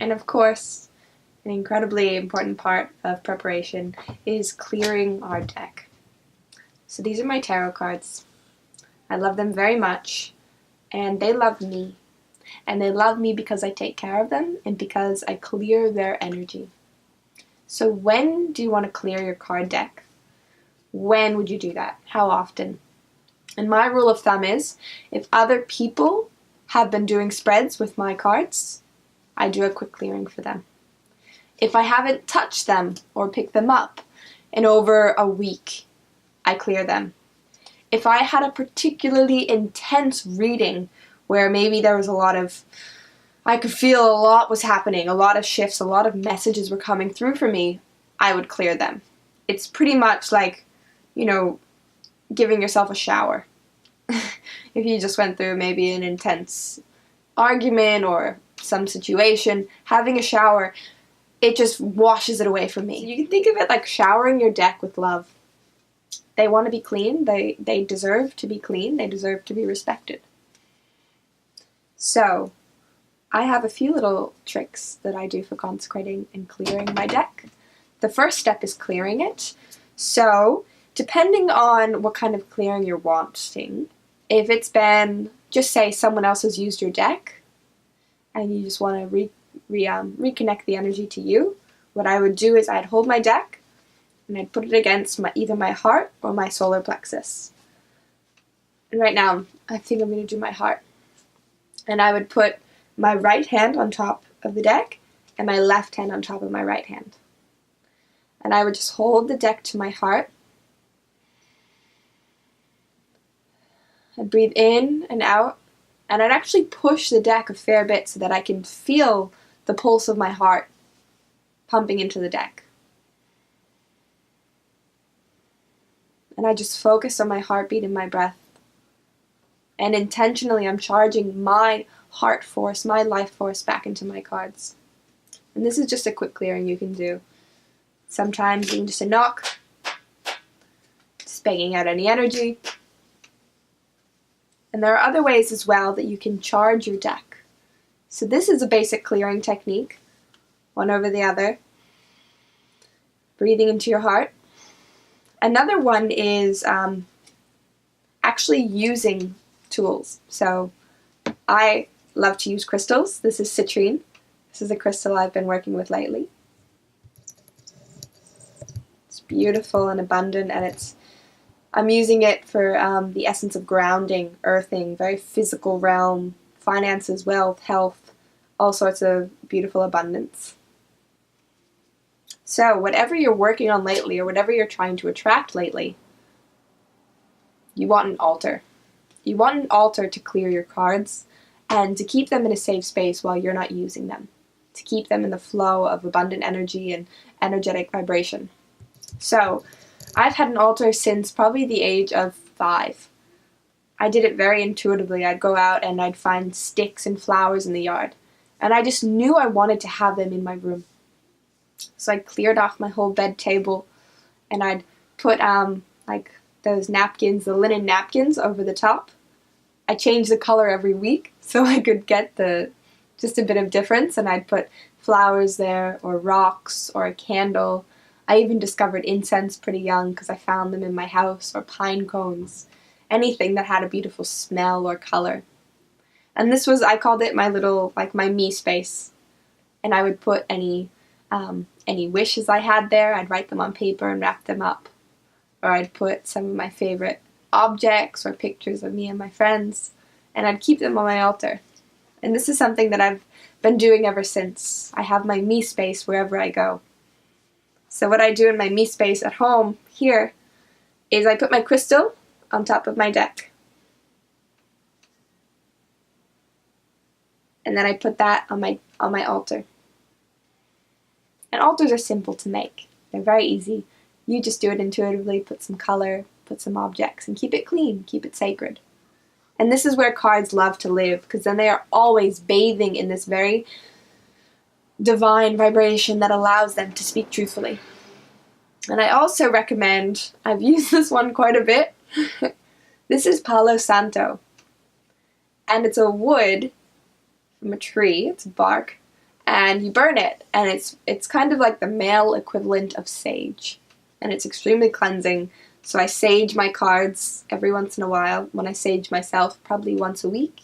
And of course, an incredibly important part of preparation is clearing our deck. So these are my tarot cards. I love them very much, and they love me. And they love me because I take care of them and because I clear their energy. So when do you want to clear your card deck? When would you do that? How often? And my rule of thumb is, if other people have been doing spreads with my cards, I do a quick clearing for them. If I haven't touched them or picked them up in over a week, I clear them. If I had a particularly intense reading where maybe there was I could feel a lot was happening, a lot of shifts, a lot of messages were coming through for me, I would clear them. It's pretty much like, giving yourself a shower. If you just went through maybe an intense argument or some situation, having a shower, it just washes it away from me. So you can think of it like showering your deck with love. They want to be clean. They deserve to be clean. They deserve to be respected. So, I have a few little tricks that I do for consecrating and clearing my deck. The first step is clearing it. So, depending on what kind of clearing you're wanting, if it's been, just say someone else has used your deck, and you just want to reconnect the energy to you, what I would do is I'd hold my deck, and I'd put it against either my heart or my solar plexus. And right now, I think I'm going to do my heart. And I would put my right hand on top of the deck and my left hand on top of my right hand. And I would just hold the deck to my heart. I'd breathe in and out, and I'd actually push the deck a fair bit so that I can feel the pulse of my heart pumping into the deck. And I just focus on my heartbeat and my breath. And intentionally, I'm charging my heart force, my life force back into my cards. And this is just a quick clearing you can do. Sometimes even just a knock, just banging out any energy. And there are other ways as well that you can charge your deck. So this is a basic clearing technique, one over the other. Breathing into your heart. Another one is actually using tools. So I love to use crystals. This is citrine. This is a crystal I've been working with lately. It's beautiful and abundant, and I'm using it for the essence of grounding, earthing, very physical realm, finances, wealth, health, all sorts of beautiful abundance. So whatever you're working on lately or whatever you're trying to attract lately, you want an altar. You want an altar to clear your cards and to keep them in a safe space while you're not using them. To keep them in the flow of abundant energy and energetic vibration. So, I've had an altar since probably the age of 5. I did it very intuitively. I'd go out and I'd find sticks and flowers in the yard. And I just knew I wanted to have them in my room. So I cleared off my whole bed table and I'd put those napkins, the linen napkins over the top. I changed the color every week so I could get just a bit of difference, and I'd put flowers there or rocks or a candle. I even discovered incense pretty young because I found them in my house, or pine cones, anything that had a beautiful smell or color. And this was, I called it my little, my me space. And I would put any wishes I had there, I'd write them on paper and wrap them up. Or I'd put some of my favorite objects or pictures of me and my friends, and I'd keep them on my altar. And this is something that I've been doing ever since. I have my me space wherever I go. So what I do in my me space at home here is I put my crystal on top of my deck. And then I put that on my altar. And altars are simple to make. They're very easy. You just do it intuitively, put some color, put some objects, and keep it clean, keep it sacred. And this is where cards love to live, because then they are always bathing in this very divine vibration that allows them to speak truthfully. And I also recommend, I've used this one quite a bit, this is Palo Santo. And it's a wood from a tree, it's bark, and you burn it, and it's kind of like the male equivalent of sage, and it's extremely cleansing. So I sage my cards every once in a while. When I sage myself, probably once a week.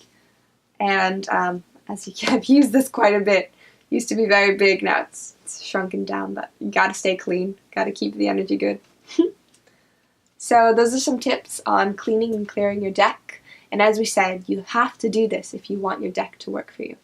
And as you can, I've used this quite a bit. Used to be very big, now it's shrunken down, but you gotta stay clean, gotta keep the energy good. So those are some tips on cleaning and clearing your deck. And as we said, you have to do this if you want your deck to work for you.